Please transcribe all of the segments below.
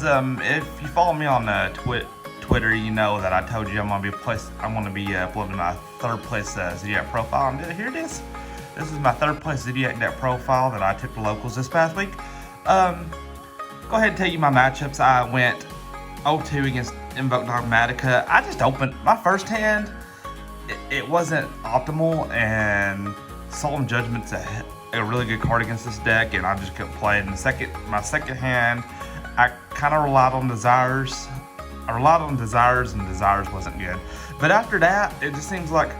guys, if you follow me on Twitter, you know that I told you I'm gonna be uploading my third place Zoodiac profile. And here it is. This is my third place Zoodiac deck profile that I took to locals this past week. Go ahead and tell you my matchups. I went 0-2 against Invoke Dogmatica. I just opened my first hand. It wasn't optimal, and Solemn Judgment's a really good card against this deck, and I just couldn't play it. In my second hand, I kind of relied on Desires. I relied on Desires, and Desires wasn't good. But after that, it just seems like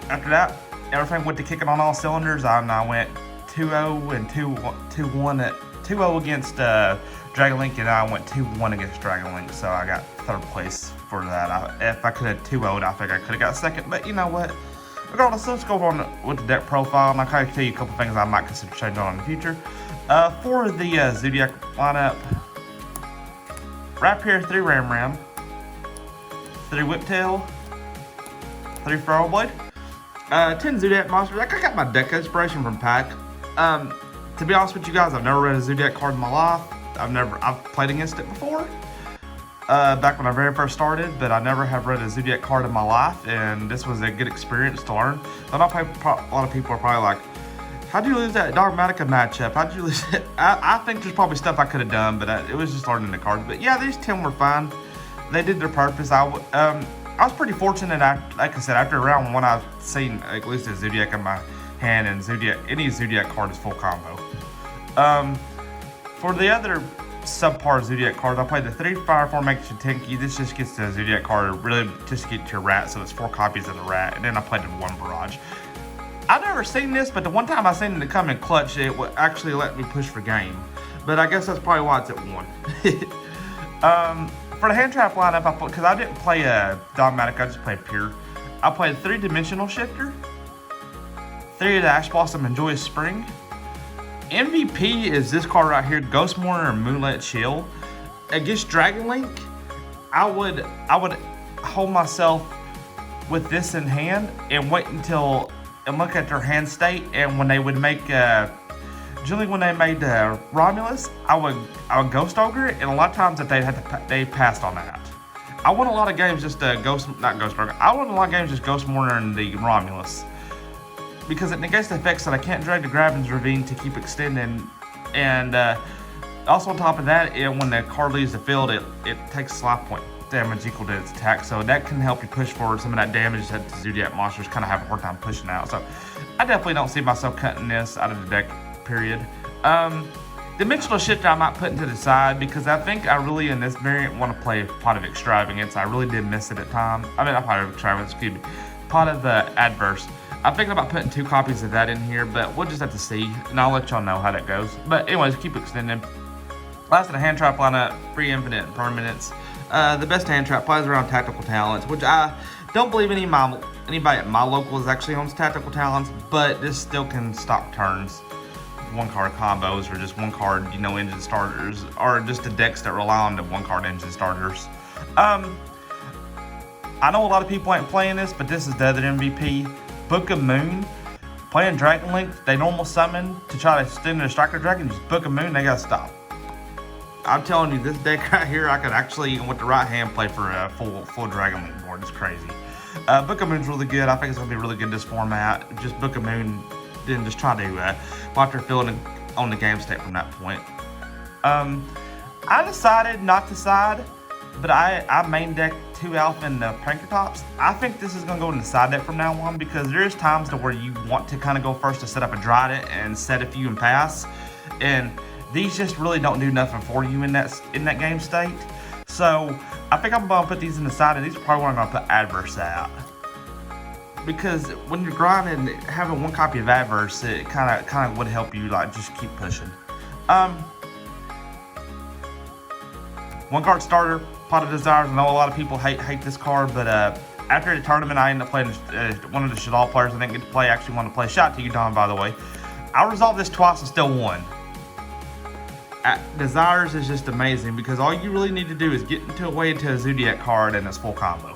after that, everything went to kicking on all cylinders. I went 2-0 and 2-1 against Dragon Link, and I went 2-1 against Dragon Link. So I got third place for that. If I could have 2-0'd, I think I could have got second. But you know what? Regardless, let's go on with the deck profile, and I'll kind of tell you a couple things I might consider changing on in the future. For the Zoodiac lineup, Rap here, 3 Ram, 3 Whiptail, 3 Feral Blade, 10 Zoodiac monsters. I got my deck inspiration from Pack. To be honest with you guys, I've never read a Zoodiac card in my life. I've played against it before. Back when I very first started, but I never have read a Zoodiac card in my life, and this was a good experience to learn. But a lot of people are probably like, how'd you lose that Dogmatica matchup? How'd you lose it? I think there's probably stuff I could have done, but it was just learning the cards. But yeah, these 10 were fine. They did their purpose. I was pretty fortunate, like I said, after round 1, I've seen at least a Zoodiac in my hand, and any Zoodiac card is full combo. For the other subpar Zoodiac cards, I played the 3 Fire Formation Tinky. This just gets the Zoodiac card really just to get your rat, so it's 4 copies of the rat, and then I played the 1 Barrage. I've never seen this, but the one time I seen it come in clutch, it would actually let me push for game. But I guess that's probably why it's at 1. For the hand trap lineup, because I didn't play Dogmatic, I just played Pure. I played 3 Dimensional Shifter, 3 of the Ash Blossom and Joyous Spring. MVP is this card right here, Ghost Mourner and Moonlit Chill. Against Dragon Link, I would hold myself with this in hand and wait until and look at their hand state. And when they would make, generally when they made Romulus, I would Ghost Ogre it, and a lot of times that they passed on that. I won a lot of games just not Ghost Ogre. I won a lot of games just Ghost Mourner and the Romulus, because it negates the effects that I can't drag the Gravin's Ravine to keep extending, and also on top of that, when the card leaves the field, it takes life point damage equal to its attack, so that can help you push forward some of that damage that the Zoodiac monsters kind of have a hard time pushing out. So I definitely don't see myself cutting this out of the deck, period. Dimensional Shifter I might put into the side, because I think I really, in this variant, want to play Pot of Extravagance. I really did miss it at times. I mean, not Pot of Extravagance, excuse me. Pot of Adverse. I'm thinking about putting 2 copies of that in here, but we'll just have to see, and I'll let y'all know how that goes. But anyways, keep extending. Last of the hand trap lineup, free infinite permanence. The best hand trap plays around tactical talents, which I don't believe anybody at my local actually owns tactical talents, but this still can stop turns. 1 card combos, or just 1 card, engine starters, or just the decks that rely on the 1 card engine starters. I know a lot of people ain't playing this, but this is the other MVP. Book of Moon. Playing Dragon Link, they normal summon to try to extend their Striker Dragon, just Book of Moon, they gotta stop. I'm telling you, this deck right here, I could actually, even with the right hand, play for a full Dragon Link board. It's crazy. Book of Moon's really good. I think it's gonna be really good in this format. Just Book of Moon, then just try to watch their field and on the game state from that point. I decided not to side, but I main deck 2 Alpha and the Prankertops. I think this is going to go in the side deck from now on, because there's times to where you want to kind of go first to set up a Dryad and set a few and pass, and these just really don't do nothing for you in that game state. So I think I'm going to put these in the side, and these are probably what I'm going to put Adverse out, because when you're grinding, having 1 copy of Adverse, it kind of would help you just keep pushing. 1 card starter, Pot of Desires. I know a lot of people hate this card, but after the tournament, I ended up playing one of the Shadal players I didn't get to play. Actually wanted to play. Shout out to you, Don, by the way. I resolved this twice and still won. Desires is just amazing, because all you really need to do is get into a Zoodiac card, and it's full combo.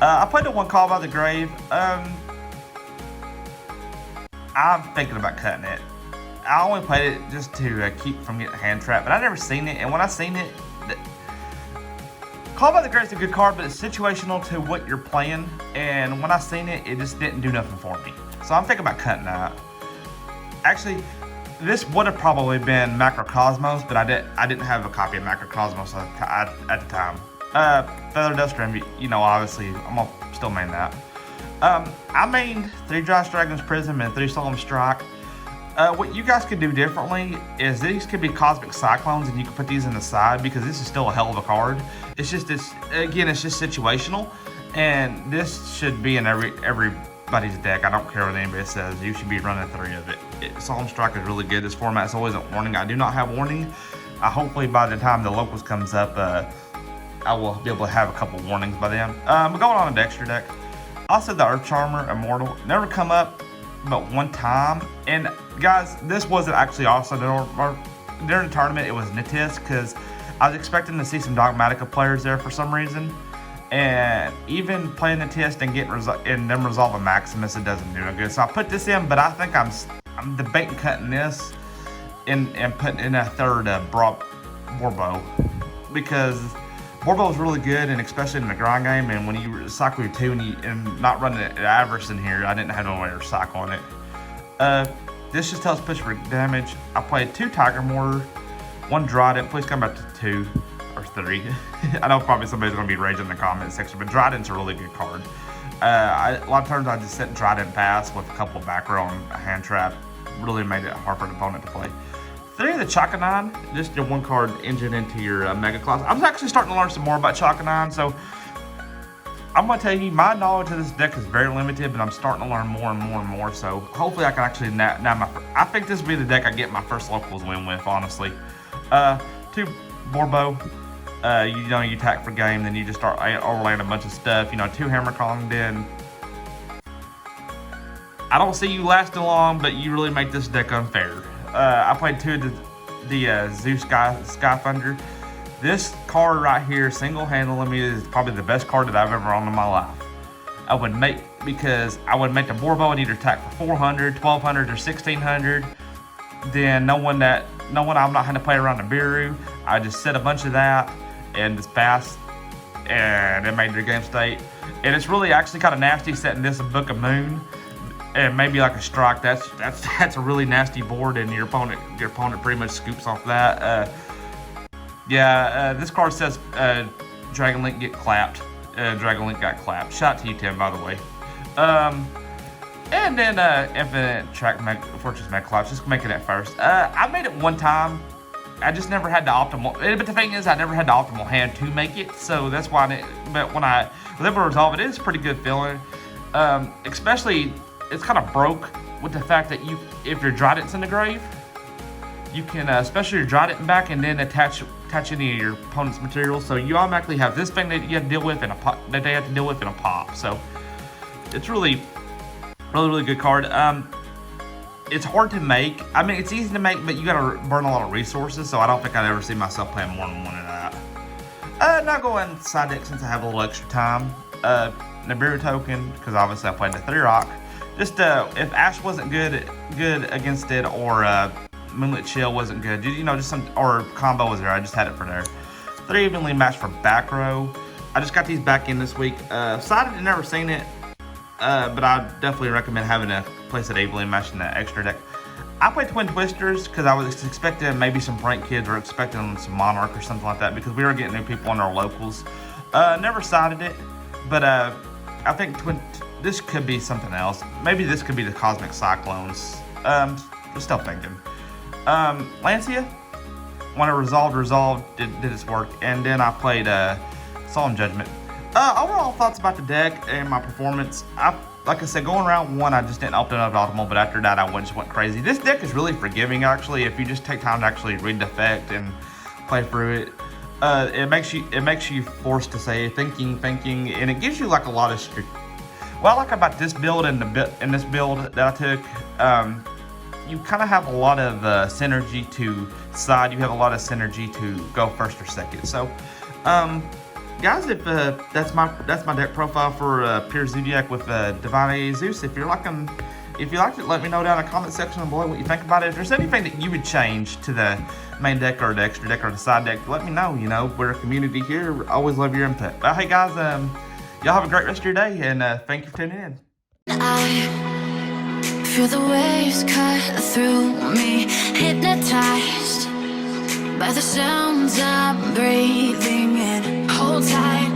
I played the 1 Call by the Grave. I'm thinking about cutting it. I only played it just to keep from getting hand trapped, but I never seen it, and when I seen it, Call by the Grace is a good card, but it's situational to what you're playing. And when I seen it, it just didn't do nothing for me. So I'm thinking about cutting that. Actually, this would have probably been Macrocosmos, but I didn't have a copy of Macrocosmos at the time. Feather Duster, obviously, I'm gonna still main that. I mained 3 Dry Dragon's Prism and 3 Solemn Strike. What you guys could do differently is these could be Cosmic Cyclones, and you can put these in the side because this is still a hell of a card. It's just it's just situational, and this should be in everybody's deck. I don't care what anybody says. You should be running 3 of it. Solemn Strike is really good. This format always a warning. I do not have warning. Hopefully by the time the locals comes up, I will be able to have a couple warnings by then. We're going on a extra deck. Also, the Earth Charmer Immortal never come up but one time, and guys, this wasn't actually also during the tournament. It was Nitis because I was expecting to see some Dogmatica players there for some reason, and even playing the test and getting them resolving Maximus, it doesn't do no good. So I put this in, but I think I'm debating cutting this and putting in a third Borbo, because Borbo is really good, and especially in the grind game, and when you cycle your 2 and not running an Avarice in here, I didn't have no way to cycle on it. This just tells push for damage. I played 2 Tiger Mortar, 1 Dryden. Please come back to 2 or 3. I know probably somebody's going to be raging in the comment section, but Dryden's a really good card. A lot of times I just sit Dryden pass with a couple back row and a hand trap. Really made it hard for an opponent to play. 3 of the Chakanine, just your 1 card engine into your Mega Class. I'm actually starting to learn some more about Chakanine, so I'm going to tell you, my knowledge of this deck is very limited, but I'm starting to learn more and more and more, so hopefully I can actually I think this will be the deck I get my first locals win with, honestly. 2 Borbo, you attack for game, then you just start overlaying a bunch of stuff, 2 Hammer Kong, then I don't see you lasting long, but you really make this deck unfair. I played 2 of the Zeus Sky Thunder. This card right here, single-handedly, is probably the best card that I've ever owned in my life. Because I would make the Borbo and either attack for 400, 1200, or 1600. Then knowing I'm not going to play around the Biru, I just set a bunch of that and just pass, and it made their game state. And it's really actually kind of nasty setting this a Book of Moon. And maybe like a strike. That's a really nasty board, and your opponent pretty much scoops off that. This card says Dragon Link get clapped. Dragon Link got clapped. Shout out to you, Tim, by the way. And then Infinite Fortress Mega Collapse. Just making it first. I made it 1 time. I just never had the optimal. But the thing is, I never had the optimal hand to make it. So that's why. But when I was able to resolve it, it's a pretty good feeling. Especially. It's kind of broke with the fact that if your Dryden's in the grave, you can especially your Dryden back and then attach any of your opponent's materials. So you automatically have this thing that you have to deal with in a pop, that they have to deal with in a pop. So it's really good card. It's hard to make. I mean, it's easy to make, but you got to burn a lot of resources. So I don't think I'd ever see myself playing more than 1 of that. Now going side deck since I have a little extra time. Nibiru token, because obviously I played the 3 rock. Just if Ash wasn't good against it, or Moonlit Chill wasn't good, just or combo was there, I just had it for there. 3 evenly matched for back row. I just got these back in this week. Sided and never seen it, but I definitely recommend having a place at evenly matched in that extra deck. I played Twin Twisters because I was expecting maybe some prank kids, or expecting some Monarch or something like that, because we were getting new people on our locals. Never sided it, but I think this could be something else. Maybe this could be the Cosmic Cyclones. Just still thinking. Lancia, when it resolved, did its work. And then I played Solemn Judgment. Overall thoughts about the deck and my performance. Like I said, going round 1, I just didn't open up optimal, but after that, I just went crazy. This deck is really forgiving, actually, if you just take time to actually read the effect and play through it. It makes you forced to say thinking, and it gives you like a lot of what I like about this build and this build that I took, you kind of have a lot of synergy to side. You have a lot of synergy to go first or second. So, guys, if that's my deck profile for Pure Zoodiac with Divine AA Zeus. If you're liking if you liked it, let me know down in the comment section below what you think about it. If there's anything that you would change to the main deck or the extra deck or the side deck, let me know. You know, we're a community here. Always love your input. But hey guys, y'all have a great rest of your day, and thank you for tuning in. I feel the waves cut through me, hypnotized by the sounds I'm breathing in. Hold tight,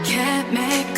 can't make